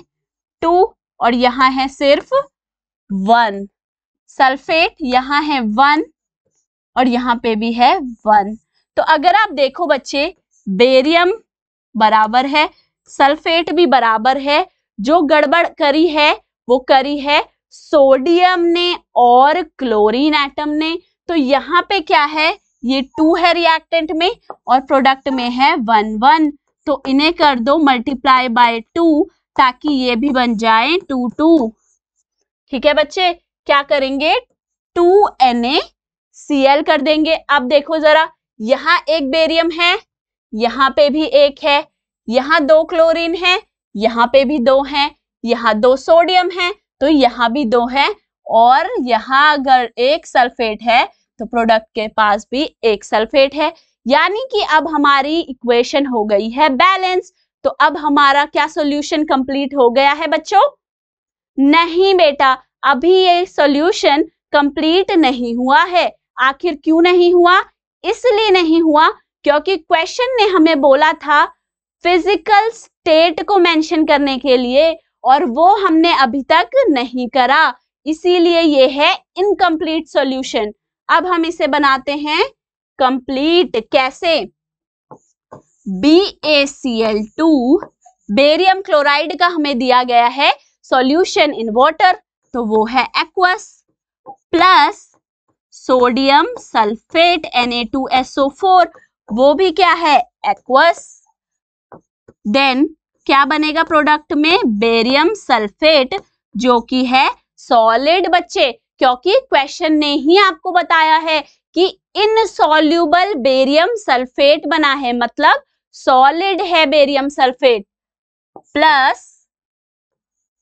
2 और यहां है सिर्फ 1। सल्फेट यहां है 1 और यहां पे भी है 1। तो अगर आप देखो बच्चे, बेरियम बराबर है, सल्फेट भी बराबर है, जो गड़बड़ करी है वो करी है सोडियम ने और क्लोरीन एटम ने। तो यहाँ पे क्या है, ये 2 है रिएक्टेंट में और प्रोडक्ट में है 1 1। तो इन्हें कर दो मल्टीप्लाई बाय 2 ताकि ये भी बन जाए 2 2। ठीक है बच्चे, क्या करेंगे 2NaCl कर देंगे। अब देखो जरा, यहाँ एक बेरियम है, यहाँ पे भी एक है, यहाँ 2 क्लोरीन है, यहाँ पे भी 2 है, यहाँ 2 सोडियम है तो यहाँ भी 2 है, और यहाँ अगर एक सल्फेट है तो प्रोडक्ट के पास भी एक सल्फेट है। यानी कि अब हमारी इक्वेशन हो गई है बैलेंस। तो अब हमारा क्या सॉल्यूशन कंप्लीट हो गया है बच्चों? नहीं बेटा, अभी ये सॉल्यूशन कंप्लीट नहीं हुआ है। आखिर क्यों नहीं हुआ? इसलिए नहीं हुआ क्योंकि क्वेश्चन ने हमें बोला था फिजिकल स्टेट को मेंशन करने के लिए, और वो हमने अभी तक नहीं करा, इसीलिए ये है इनकम्प्लीट सॉल्यूशन। अब हम इसे बनाते हैं कंप्लीट। कैसे? BaCl2 बेरियम क्लोराइड का हमें दिया गया है सॉल्यूशन इन वाटर, तो वो है aqueous, plus sodium sulphate Na2SO4 वो भी क्या है, एक्वस। देन क्या बनेगा प्रोडक्ट में, बेरियम सल्फेट जो कि है सॉलिड बच्चे, क्योंकि क्वेश्चन ने ही आपको बताया है कि इनसॉल्युबल बेरियम सल्फेट बना है, मतलब सॉलिड है barium sulphate, plus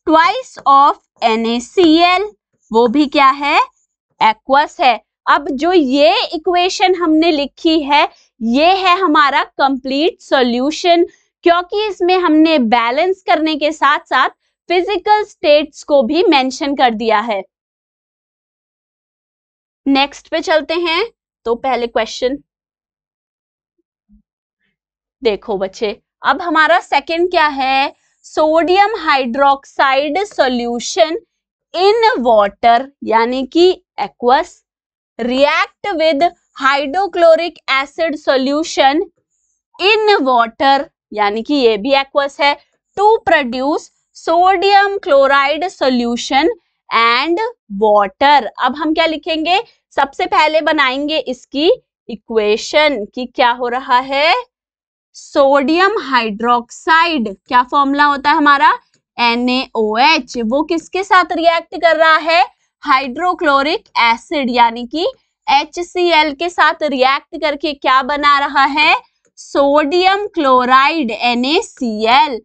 twice of NaCl वो भी क्या है, एक्वस है। अब जो ये इक्वेशन हमने लिखी है ये है हमारा कंप्लीट सॉल्यूशन, क्योंकि इसमें हमने बैलेंस करने के साथ साथ फिजिकल स्टेट्स को भी मेंशन कर दिया है। नेक्स्ट पे चलते हैं। तो पहले क्वेश्चन देखो बच्चे, अब हमारा सेकंड क्या है, sodium hydroxide solution in water यानी कि aqueous react with hydrochloric acid solution in water यानी कि ये भी एक्वस है, to produce sodium chloride solution and water. अब हम क्या लिखेंगे, सबसे पहले बनाएंगे इसकी इक्वेशन कि क्या हो रहा है, सोडियम हाइड्रोक्साइड क्या फॉर्मूला होता है हमारा, NaOH, वो किसके साथ रिएक्ट कर रहा है, हाइड्रोक्लोरिक एसिड यानी कि HCl के साथ रिएक्ट करके क्या बना रहा है, sodium chloride NaCl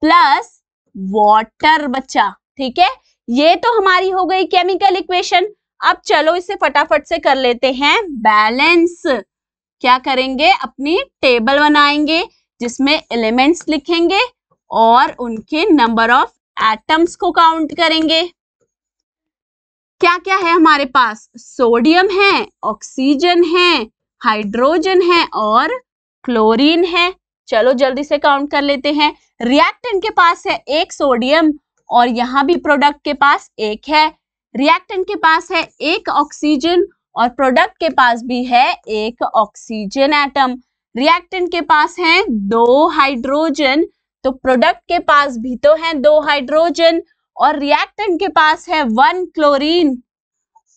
plus water बच्चा। ठीक है, ये तो हमारी हो गई केमिकल इक्वेशन। अब चलो इसे फटाफट से कर लेते हैं बैलेंस। क्या करेंगे, अपनी टेबल बनाएंगे जिसमें एलिमेंट्स लिखेंगे और उनके नंबर ऑफ एटम्स को काउंट करेंगे। क्या क्या है हमारे पास, सोडियम है, ऑक्सीजन है, हाइड्रोजन है और क्लोरीन है। चलो जल्दी से काउंट कर लेते हैं। रिएक्टेंट के पास है एक सोडियम और यहाँ भी प्रोडक्ट के पास एक है। रिएक्टेंट के पास है एक ऑक्सीजन और प्रोडक्ट के पास भी है एक ऑक्सीजन एटम। रिएक्टेंट के पास है 2 हाइड्रोजन, तो प्रोडक्ट के पास भी तो है 2 हाइड्रोजन और रिएक्टेंट के पास है 1 क्लोरीन,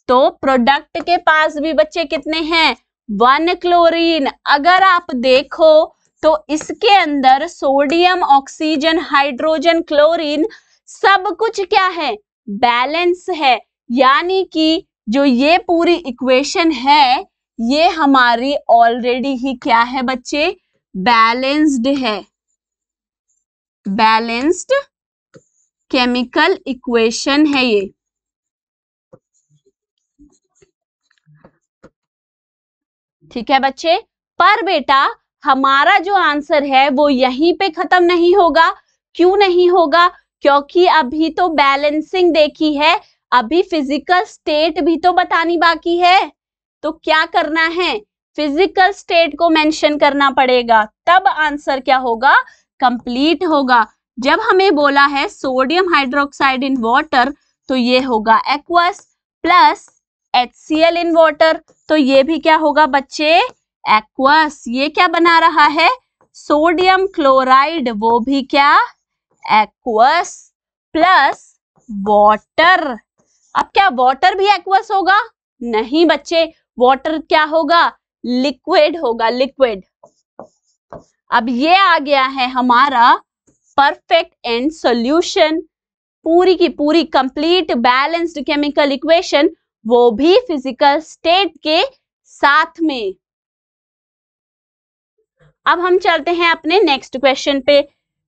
तो प्रोडक्ट के पास भी बच्चे कितने हैं, 1 क्लोरीन। अगर आप देखो तो इसके अंदर सोडियम, ऑक्सीजन, हाइड्रोजन, क्लोरीन सब कुछ क्या है, बैलेंस है। यानी कि जो ये पूरी इक्वेशन है ये हमारी ऑलरेडी ही क्या है बच्चे, बैलेंस्ड है। बैलेंस्ड केमिकल इक्वेशन है ये। ठीक है बच्चे, पर बेटा हमारा जो आंसर है वो यहीं पे खत्म नहीं होगा। क्यों नहीं होगा, क्योंकि अभी तो बैलेंसिंग देखी है, अभी फिजिकल स्टेट भी तो बतानी बाकी है। तो क्या करना है, फिजिकल स्टेट को मेंशन करना पड़ेगा, तब आंसर क्या होगा, कंप्लीट होगा। जब हमें बोला है सोडियम हाइड्रोक्साइड इन वाटर, तो ये होगा aqueous plus HCl in water, तो ये भी क्या होगा बच्चे, एक्वस। ये क्या बना रहा है, सोडियम क्लोराइड, वो भी क्या, एक्वस प्लस वाटर। अब क्या वाटर भी एक्वस होगा, नहीं बच्चे, वाटर क्या होगा, लिक्विड होगा, लिक्विड। अब ये आ गया है हमारा परफेक्ट एंड सॉल्यूशन, पूरी की पूरी कंप्लीट बैलेंस्ड केमिकल इक्वेशन, वो भी फिजिकल स्टेट के साथ में। अब हम चलते हैं अपने नेक्स्ट क्वेश्चन पे।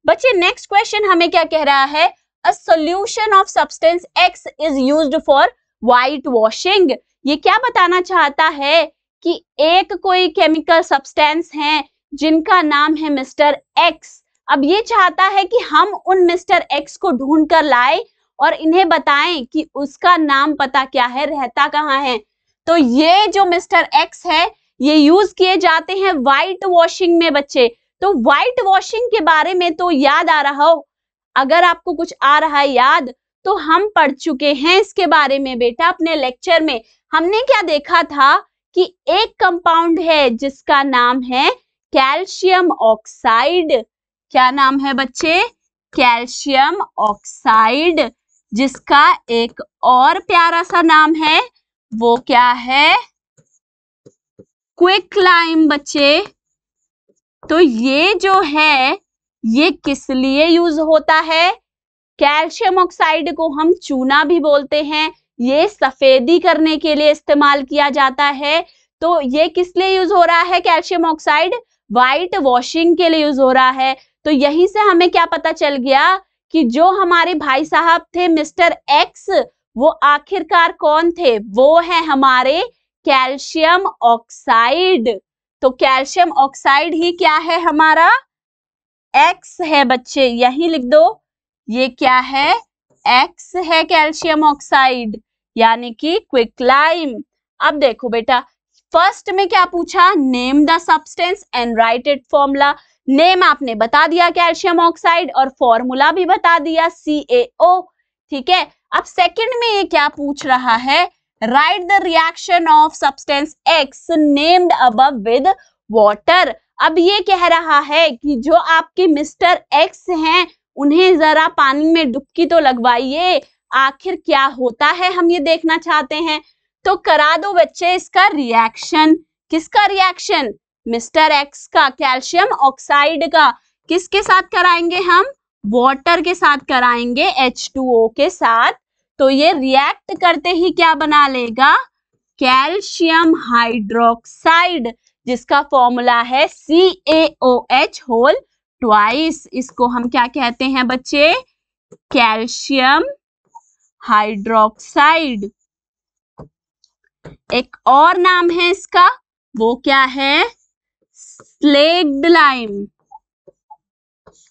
बच्चे नेक्स्ट क्वेश्चन हमें क्या कह रहा है, a solution of substance X is used for white washing. ये क्या बताना चाहता है कि एक कोई केमिकल सब्सटेंस है जिनका नाम है मिस्टर X। अब ये चाहता है कि हम उन मिस्टर X को ढूंढ कर लाए और इन्हें बताएं कि उसका नाम पता क्या है, रहता कहाँ है। तो ये जो मिस्टर X है ये यूज किए जाते हैं व्हाइट वॉशिंग में बच्चे। तो व्हाइट वॉशिंग के बारे में तो याद आ रहा हो, अगर आपको कुछ आ रहा है याद तो हम पढ़ चुके हैं इसके बारे में बेटा अपने लेक्चर में। हमने क्या देखा था कि एक कंपाउंड है जिसका नाम है कैल्शियम ऑक्साइड। क्या नाम है बच्चे, कैल्शियम ऑक्साइड, जिसका एक और प्यारा सा नाम है, वो क्या है, क्विकलाइम बच्चे। तो ये जो है ये किस लिए यूज होता है, कैल्शियम ऑक्साइड को हम चूना भी बोलते हैं, ये सफेदी करने के लिए इस्तेमाल किया जाता है। तो ये किस लिए यूज हो रहा है कैल्शियम ऑक्साइड, व्हाइट वॉशिंग के लिए यूज हो रहा है। तो यहीं से हमें क्या पता चल गया कि जो हमारे भाई साहब थे मिस्टर X, वो आखिरकार कौन थे, वो है हमारे कैल्शियम ऑक्साइड। तो कैल्शियम ऑक्साइड ही क्या है हमारा, X है बच्चे, यही लिख दो, ये क्या है, X है कैल्शियम ऑक्साइड, यानी कि क्विकलाइम। अब देखो बेटा फर्स्ट में क्या पूछा, name the substance and right it formula. Name आपने बता दिया कैल्शियम ऑक्साइड और फॉर्मूला भी बता दिया CaO। ठीक है, अब सेकंड में ये क्या पूछ रहा है, right the reaction of substance X named above with water. अब ये कह रहा है कि जो आपके मिस्टर X हैं उन्हें जरा पानी में डुबकी तो लगवाइए, आखिर क्या होता है हम ये देखना चाहते हैं। तो करा दो बच्चे इसका रिएक्शन। किसका रिएक्शन, मिस्टर X का, कैल्शियम ऑक्साइड का। किसके साथ कराएंगे हम, वाटर के साथ कराएंगे, H2O के साथ। तो ये रिएक्ट करते ही क्या बना लेगा, कैल्शियम हाइड्रोक्साइड, जिसका फॉर्मूला है CaOH होल ट्वाइस। इसको हम क्या कहते हैं बच्चे, कैल्शियम हाइड्रोक्साइड। एक और नाम है इसका, वो क्या है? स्लेग्ड लाइम।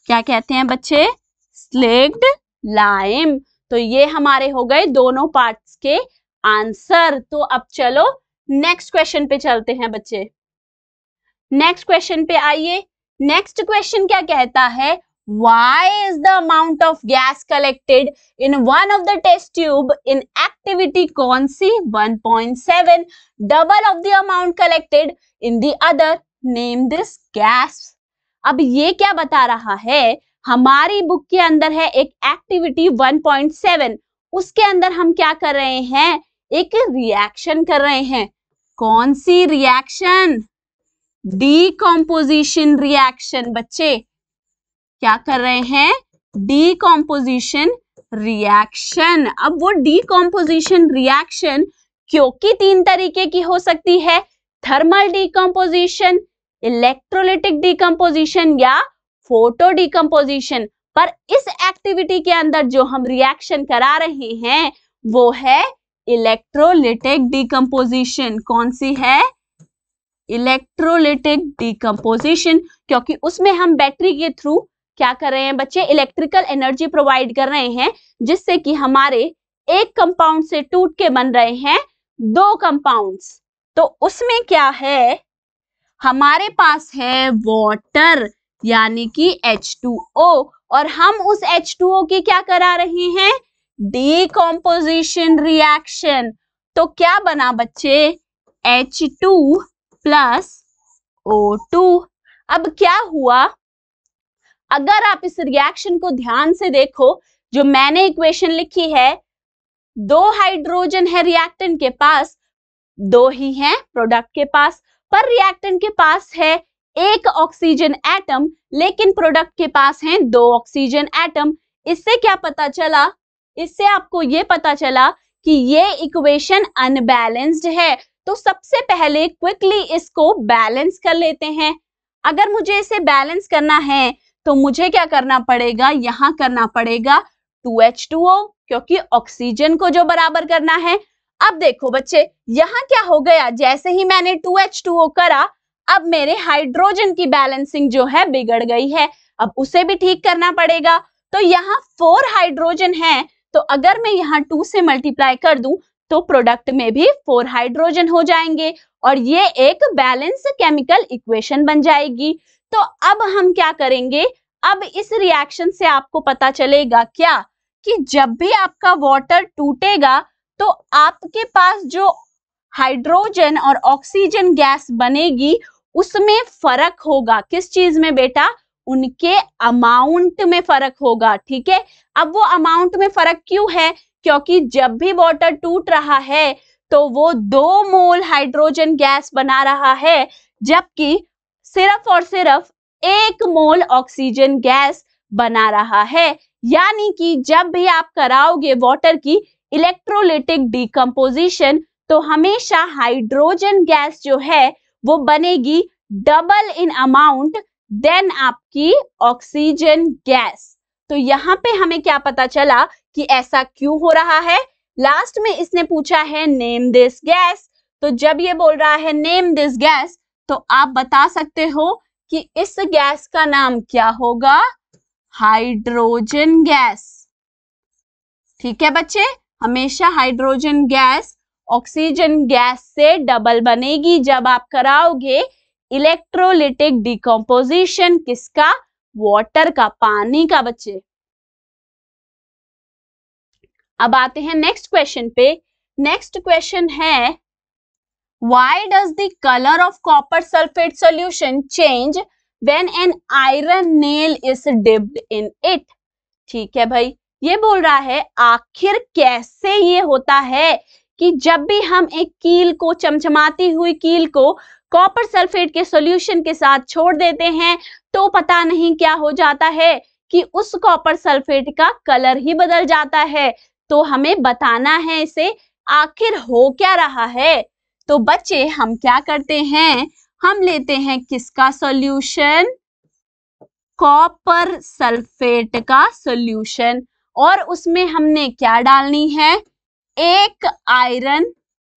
क्या कहते हैं बच्चे? स्लेग्ड लाइम। तो ये हमारे हो गए दोनों पार्ट्स के आंसर। तो अब चलो नेक्स्ट क्वेश्चन पे चलते हैं बच्चे। नेक्स्ट क्वेश्चन पे आइए। नेक्स्ट क्वेश्चन क्या कहता है? Why is the amount of gas collected in one of the test tube in activity कौन सी? 1.7, double of the amount collected in the other. Name this gas. अब ये क्या बता रहा है? हमारी बुक के अंदर है एक एक्टिविटी 1.7, उसके अंदर हम क्या कर रहे हैं? एक रिएक्शन कर रहे हैं। कौन सी रिएक्शन? Decomposition reaction. बच्चे क्या कर रहे हैं? Decomposition reaction. अब वो डीकॉम्पोजिशन रिएक्शन क्योंकि 3 तरीके की हो सकती है, थर्मल डीकॉम्पोजिशन, इलेक्ट्रोलिटिक डीकम्पोजिशन या फोटो डीकम्पोजिशन। पर इस एक्टिविटी के अंदर जो हम रिएक्शन करा रहे हैं वो है इलेक्ट्रोलिटिक डीकम्पोजिशन। कौन सी है? इलेक्ट्रोलिटिक डीकम्पोजिशन, क्योंकि उसमें हम बैटरी के थ्रू क्या कर रहे हैं बच्चे? इलेक्ट्रिकल एनर्जी प्रोवाइड कर रहे हैं, जिससे कि हमारे एक कंपाउंड से टूट के बन रहे हैं 2 कंपाउंड्स। तो उसमें क्या है? हमारे पास है वाटर यानी कि H2O, और हम उस H2O की क्या करा रहे हैं? Decomposition reaction. तो क्या बना बच्चे? H2 plus O2। अब क्या हुआ? अगर आप इस रिएक्शन को ध्यान से देखो, जो मैंने इक्वेशन लिखी है, 2 हाइड्रोजन है रिएक्टेंट के पास, 2 ही हैं प्रोडक्ट के पास, पर रिएक्टेंट के पास है 1 ऑक्सीजन एटम, लेकिन प्रोडक्ट के पास हैं 2 ऑक्सीजन एटम। इससे क्या पता चला? इससे आपको ये पता चला कि ये इक्वेशन अनबैलेंस्ड है। तो सबसे पहले क्विकली इसको बैलेंस कर लेते हैं। अगर मुझे इसे बैलेंस करना है तो मुझे क्या करना पड़ेगा? यहाँ करना पड़ेगा 2H2O, क्योंकि ऑक्सीजन को जो बराबर करना है। अब देखो बच्चे, यहाँ क्या हो गया? जैसे ही मैंने 2H2O करा, अब मेरे हाइड्रोजन की बैलेंसिंग जो है बिगड़ गई है। अब उसे भी ठीक करना पड़ेगा। तो यहाँ 4 हाइड्रोजन है, तो अगर मैं यहाँ 2 से मल्टीप्लाई कर दूं तो प्रोडक्ट में भी 4 हाइड्रोजन हो जाएंगे और ये एक बैलेंस केमिकल इक्वेशन बन जाएगी। तो अब हम क्या करेंगे? अब इस रिएक्शन से आपको पता चलेगा क्या कि जब भी आपका वाटर टूटेगा तो आपके पास जो हाइड्रोजन और ऑक्सीजन गैस बनेगी उसमें फर्क होगा। किस चीज में बेटा? उनके अमाउंट में फर्क होगा। ठीक है, अब वो अमाउंट में फर्क क्यों है? क्योंकि जब भी वाटर टूट रहा है तो वो 2 मोल हाइड्रोजन गैस बना रहा है, जबकि सिर्फ और सिर्फ 1 मोल ऑक्सीजन गैस बना रहा है। यानी कि जब भी आप कराओगे वाटर की इलेक्ट्रोलिटिक डीकम्पोजिशन तो हमेशा हाइड्रोजन गैस जो है वो बनेगी डबल इन अमाउंट देन आपकी ऑक्सीजन गैस। तो यहाँ पे हमें क्या पता चला कि ऐसा क्यों हो रहा है? लास्ट में इसने पूछा है नेम दिस गैस, तो जब ये बोल रहा है नेम दिस गैस तो आप बता सकते हो कि इस गैस का नाम क्या होगा? Hydrogen gas. ठीक है बच्चे, हमेशा हाइड्रोजन गैस ऑक्सीजन गैस से डबल बनेगी जब आप कराओगे इलेक्ट्रोलिटिक डिकम्पोजिशन। किसका? वाटर का, पानी का बच्चे। अब आते हैं नेक्स्ट क्वेश्चन पे। नेक्स्ट क्वेश्चन है Why does the color of copper sulfate solution change when an iron nail is dipped in it? ठीक है भाई, ये बोल रहा है आखिर कैसे ये होता है कि जब भी हम एक कील को, चमचमाती हुई कील को कॉपर सल्फेट के सॉल्यूशन के साथ छोड़ देते हैं तो पता नहीं क्या हो जाता है कि उस कॉपर सल्फेट का कलर ही बदल जाता है। तो हमें बताना है इसे आखिर हो क्या रहा है। तो बच्चे हम क्या करते हैं? हम लेते हैं किसका सॉल्यूशन? कॉपर सल्फेट का सॉल्यूशन, और उसमें हमने क्या डालनी है, एक आयरन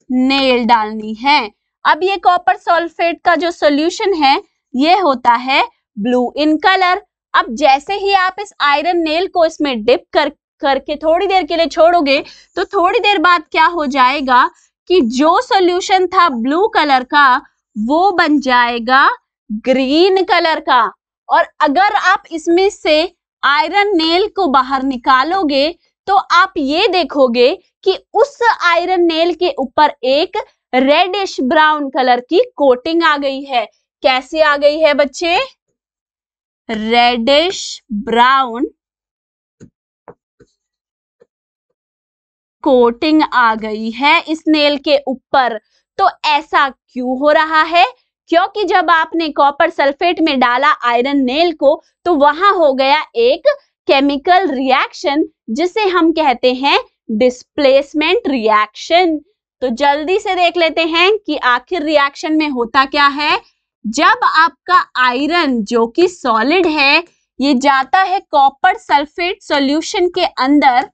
नेल डालनी है। अब ये कॉपर सल्फेट का जो सॉल्यूशन है ये होता है ब्लू इन कलर। अब जैसे ही आप इस आयरन नेल को इसमें डिप करके थोड़ी देर के लिए छोड़ोगे तो थोड़ी देर बाद क्या हो जाएगा कि जो सॉल्यूशन था ब्लू कलर का वो बन जाएगा ग्रीन कलर का। और अगर आप इसमें से आयरन नेल को बाहर निकालोगे तो आप ये देखोगे कि उस आयरन नेल के ऊपर एक रेडिश ब्राउन कलर की कोटिंग आ गई है। कैसे आ गई है बच्चे, रेडिश ब्राउन कोटिंग आ गई है इस नेल के ऊपर। तो ऐसा क्यों हो रहा है, क्योंकि जब आपने कॉपर सल्फेट में डाला आयरन नेल को तो वहां हो गया एक केमिकल रिएक्शन जिसे हम कहते हैं डिस्प्लेसमेंट रिएक्शन। तो जल्दी से देख लेते हैं कि आखिर रिएक्शन में होता क्या है। जब आपका आयरन जो कि सॉलिड है ये जाता है कॉपर सल्फेट सॉल्यूशन के अंदर,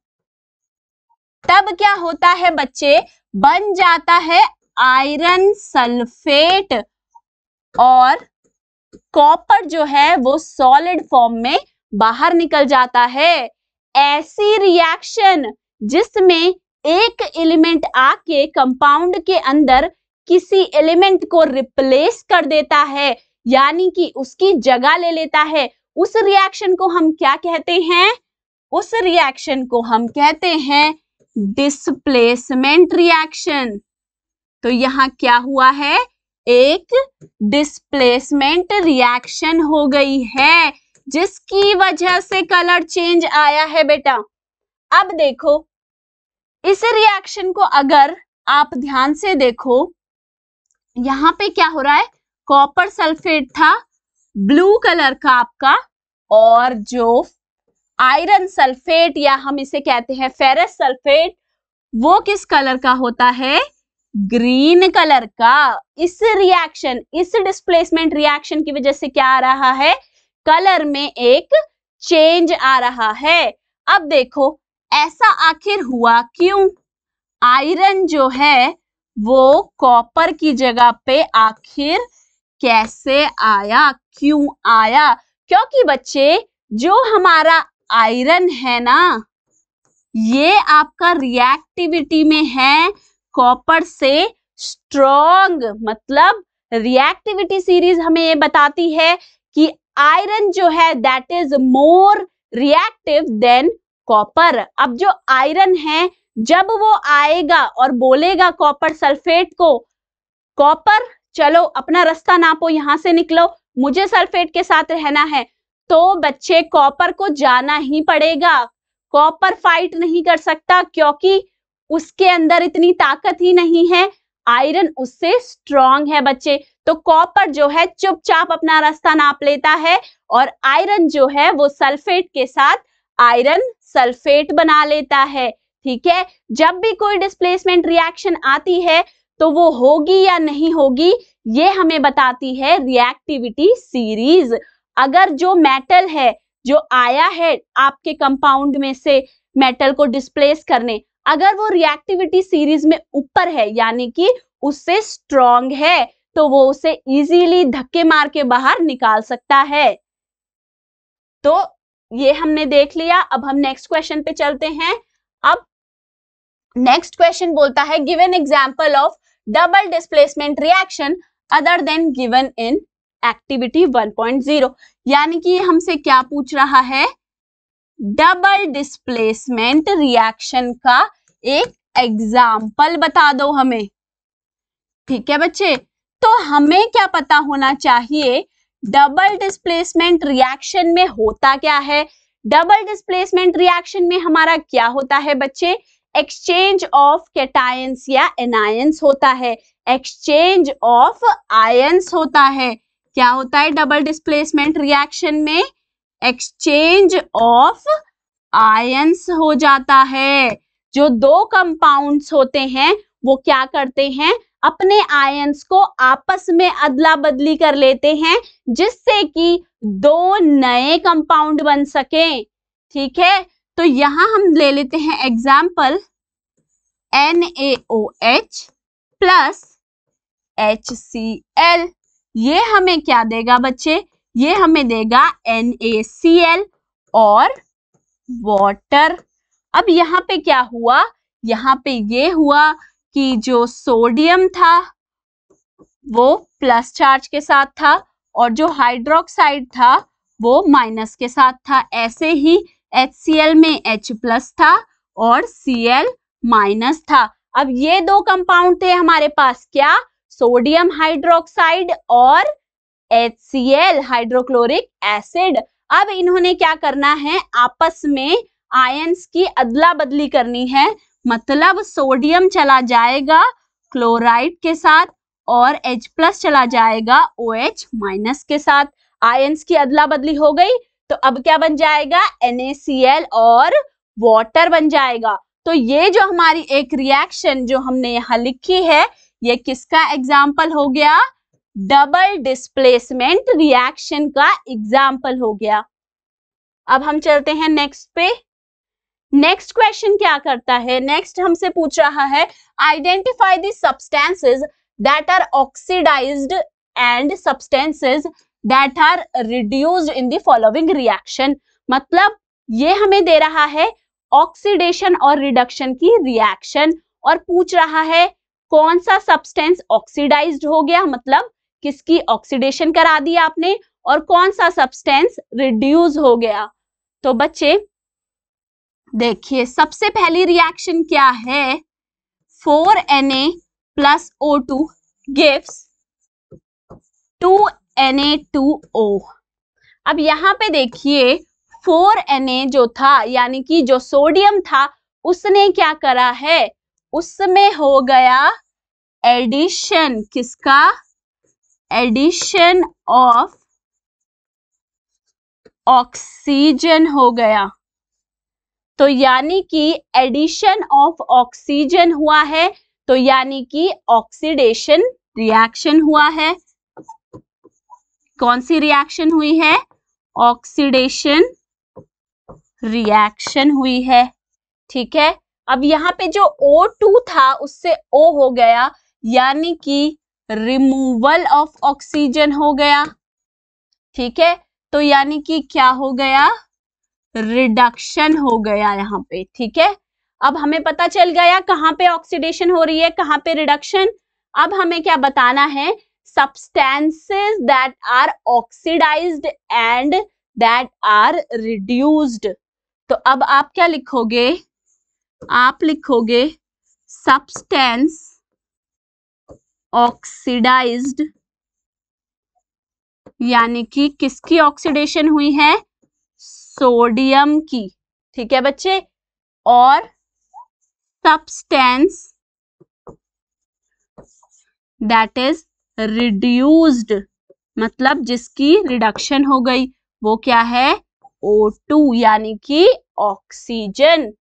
तब क्या होता है बच्चे, बन जाता है आयरन सल्फेट और कॉपर जो है वो सॉलिड फॉर्म में बाहर निकल जाता है। ऐसी रिएक्शन जिसमें एक एलिमेंट आके कंपाउंड के अंदर किसी एलिमेंट को रिप्लेस कर देता है, यानी कि उसकी जगह ले लेता है, उस रिएक्शन को हम क्या कहते हैं, उस रिएक्शन को हम कहते हैं डिस्प्लेसमेंट रिएक्शन। तो यहाँ क्या हुआ है, एक डिस्प्लेसमेंट रिएक्शन हो गई है जिसकी वजह से कलर चेंज आया है बेटा। अब देखो इस रिएक्शन को अगर आप ध्यान से देखो, यहाँ पे क्या हो रहा है, कॉपर सल्फेट था ब्लू कलर का आपका, और जो आयरन सल्फेट या हम इसे कहते हैं फेरस सल्फेट वो किस कलर का होता है, ग्रीन कलर का। इस रिएक्शन, इस डिस्प्लेसमेंट रिएक्शन की वजह से क्या आ रहा है, कलर में एक चेंज आ रहा है। अब देखो ऐसा आखिर हुआ क्यों, आयरन जो है वो कॉपर की जगह पे आखिर कैसे आया, क्यों आया, क्योंकि बच्चे जो हमारा आयरन है ना ये आपका रिएक्टिविटी में है कॉपर से स्ट्रॉन्ग। मतलब रिएक्टिविटी सीरीज हमें ये बताती है कि आयरन जो है that is more reactive than copper. अब जो आयरन है जब वो आएगा और बोलेगा कॉपर सल्फेट को, कॉपर चलो अपना रास्ता नापो, यहां से निकलो, मुझे सल्फेट के साथ रहना है, तो बच्चे कॉपर को जाना ही पड़ेगा। कॉपर फाइट नहीं कर सकता क्योंकि उसके अंदर इतनी ताकत ही नहीं है, आयरन उससे स्ट्रॉन्ग है बच्चे। तो कॉपर जो है चुपचाप अपना रास्ता नाप लेता है और आयरन जो है वो सल्फेट के साथ आयरन सल्फेट बना लेता है। ठीक है, जब भी कोई डिस्प्लेसमेंट रिएक्शन आती है तो वो होगी या नहीं होगी ये हमें बताती है रिएक्टिविटी सीरीज। अगर जो मेटल है जो आया है आपके कंपाउंड में से मेटल को डिस्प्लेस करने, अगर वो रिएक्टिविटी सीरीज में ऊपर है यानी कि उससे स्ट्रॉन्ग है तो वो उसे इजीली धक्के मार के बाहर निकाल सकता है। तो ये हमने देख लिया। अब हम नेक्स्ट क्वेश्चन पे चलते हैं। अब नेक्स्ट क्वेश्चन बोलता है give an example of double displacement reaction other than given in activity 1.0। यानी कि हमसे क्या पूछ रहा है, डबल डिस्प्लेसमेंट रिएक्शन का एक एग्जाम्पल बता दो हमें। ठीक है बच्चे, तो हमें क्या पता होना चाहिए डबल डिस्प्लेसमेंट रिएक्शन में होता क्या है। डबल डिस्प्लेसमेंट रिएक्शन में हमारा क्या होता है बच्चे, एक्सचेंज ऑफ कैटायंस या एनायंस होता है, एक्सचेंज ऑफ आयंस होता है। क्या होता है डबल डिस्प्लेसमेंट रिएक्शन में, एक्सचेंज ऑफ आयंस हो जाता है। जो दो कंपाउंड्स होते हैं वो क्या करते हैं, अपने आयंस को आपस में अदला बदली कर लेते हैं जिससे कि दो नए कंपाउंड बन सके। ठीक है, तो यहां हम ले लेते हैं एग्जाम्पल NaOH प्लस HCl। ये हमें क्या देगा बच्चे? ये हमें देगा NaCl और वाटर। अब यहाँ पे क्या हुआ? यहाँ पे ये हुआ कि जो सोडियम था वो प्लस चार्ज के साथ था और जो हाइड्रोक्साइड था वो माइनस के साथ था। ऐसे ही HCl में H प्लस था और Cl माइनस था। अब ये दो कंपाउंड थे हमारे पास, क्या? सोडियम हाइड्रोक्साइड और HCl हाइड्रोक्लोरिक एसिड। अब इन्होंने क्या करना है? आपस में आयंस की अदला बदली करनी है। मतलब सोडियम चला जाएगा क्लोराइड के साथ और H प्लस चला जाएगा OH माइनस के साथ। आयंस की अदला बदली हो गई तो अब क्या बन जाएगा? NaCl और वाटर बन जाएगा। तो ये जो हमारी एक रिएक्शन जो हमने यहाँ लिखी है, ये किसका एग्जाम्पल हो गया? डबल डिस्प्लेसमेंट रिएक्शन का एग्जाम्पल हो गया। अब हम चलते हैं नेक्स्ट पे। नेक्स्ट क्वेश्चन क्या करता है? नेक्स्ट हमसे पूछ रहा है identify the substances that are oxidised and substances that are reduced in the following reaction. मतलब ये हमें दे रहा है ऑक्सीडेशन और रिडक्शन की रिएक्शन और पूछ रहा है कौन सा सब्सटेंस ऑक्सीडाइज्ड हो गया, मतलब किसकी ऑक्सीडेशन करा दी आपने, और कौन सा सब्सटेंस रिड्यूस हो गया। तो बच्चे देखिए सबसे पहली रिएक्शन क्या है? 4Na plus O2 gives 2Na2O। अब यहाँ पे देखिए 4Na जो था यानी कि जो सोडियम था उसने क्या करा है? उसमें हो गया एडिशन। किसका? एडिशन ऑफ ऑक्सीजन हो गया। तो यानी कि एडिशन ऑफ ऑक्सीजन हुआ है, तो यानी कि ऑक्सीडेशन रिएक्शन हुआ है। कौन सी रिएक्शन हुई है? ऑक्सीडेशन रिएक्शन हुई है। ठीक है। अब यहाँ पे जो O2 था उससे O हो गया यानी कि रिमूवल ऑफ ऑक्सीजन हो गया। ठीक है, तो यानी कि क्या हो गया? रिडक्शन हो गया यहाँ पे। ठीक है, अब हमें पता चल गया कहाँ पे ऑक्सीडेशन हो रही है, कहाँ पे रिडक्शन। अब हमें क्या बताना है? substances that are oxidized and that are reduced। तो अब आप क्या लिखोगे? आप लिखोगे substance oxidized यानी कि किसकी ऑक्सीडेशन हुई है? सोडियम की। ठीक है बच्चे, और substance that is reduced मतलब जिसकी रिडक्शन हो गई वो क्या है? O2 यानी कि ऑक्सीजन।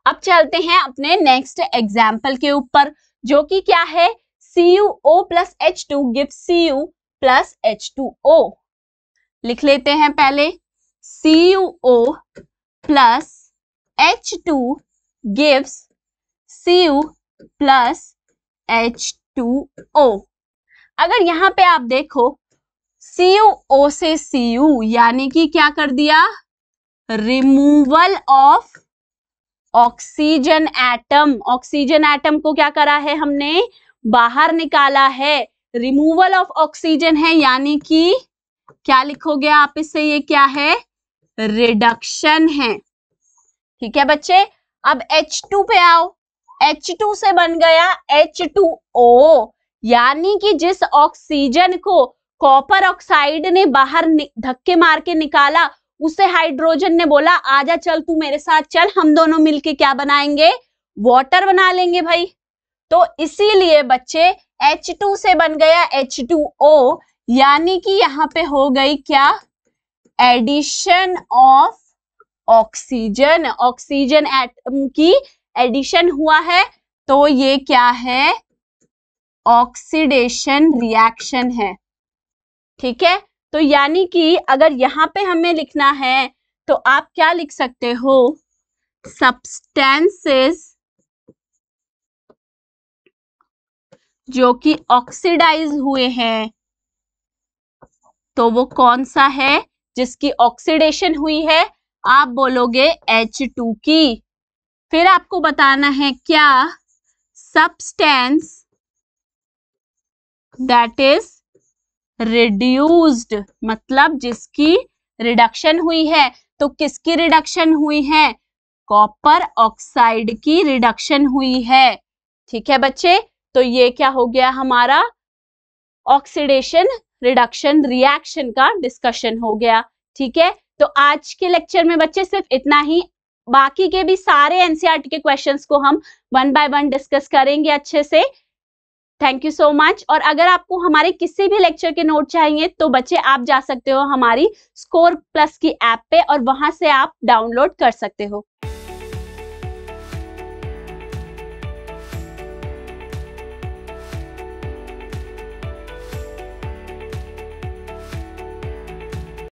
अब चलते हैं अपने नेक्स्ट एग्जाम्पल के ऊपर जो कि क्या है? CuO plus H2 gives Cu plus H2O। लिख लेते हैं पहले। CuO plus H2 gives Cu plus H2O। अगर यहाँ पे आप देखो CuO से Cu यानी कि क्या कर दिया? Removal of oxygen atom. Oxygen atom को क्या करा है? हमने बाहर निकाला है। रिमूवल ऑफ ऑक्सीजन है यानी कि क्या लिखोगे आप इससे? ये क्या है? रिडक्शन है। ठीक है बच्चे, अब H2 पे आओ। H2 से बन गया H2O यानी कि जिस ऑक्सीजन को कॉपर ऑक्साइड ने बाहर धक्के मार के निकाला उसे हाइड्रोजन ने बोला आजा चल तू मेरे साथ चल, हम दोनों मिलके क्या बनाएंगे? वाटर बना लेंगे भाई। तो इसीलिए बच्चे H2 से बन गया H2O यानी कि यहाँ पे हो गई क्या? Addition of oxygen. Oxygen atom की एडिशन हुआ है तो ये क्या है? ऑक्सीडेशन रिएक्शन है। ठीक है, तो यानी कि अगर यहाँ पे हमें लिखना है तो आप क्या लिख सकते हो, सब्सटेंसेस जो कि ऑक्सीडाइज हुए हैं, तो वो कौन सा है जिसकी ऑक्सीडेशन हुई है, आप बोलोगे H2 की। फिर आपको बताना है क्या, सब्सटेंस दैट इज रिड्यूस्ड, मतलब जिसकी रिडक्शन हुई है। तो किसकी रिडक्शन हुई है, कॉपर ऑक्साइड की रिडक्शन हुई है। ठीक है बच्चे, तो ये क्या हो गया, हमारा ऑक्सीडेशन रिडक्शन रिएक्शन का डिस्कशन हो गया। ठीक है, तो आज के लेक्चर में बच्चे सिर्फ इतना ही, बाकी के भी सारे एनसीईआरटी के क्वेश्चंस को हम 1 बाय 1 डिस्कस करेंगे अच्छे से। Thank you so much. और अगर आपको हमारे किसी भी लेक्चर के नोट चाहिए तो बच्चे आप जा सकते हो हमारी स्कोर प्लस की ऐप पे और वहां से आप डाउनलोड कर सकते हो।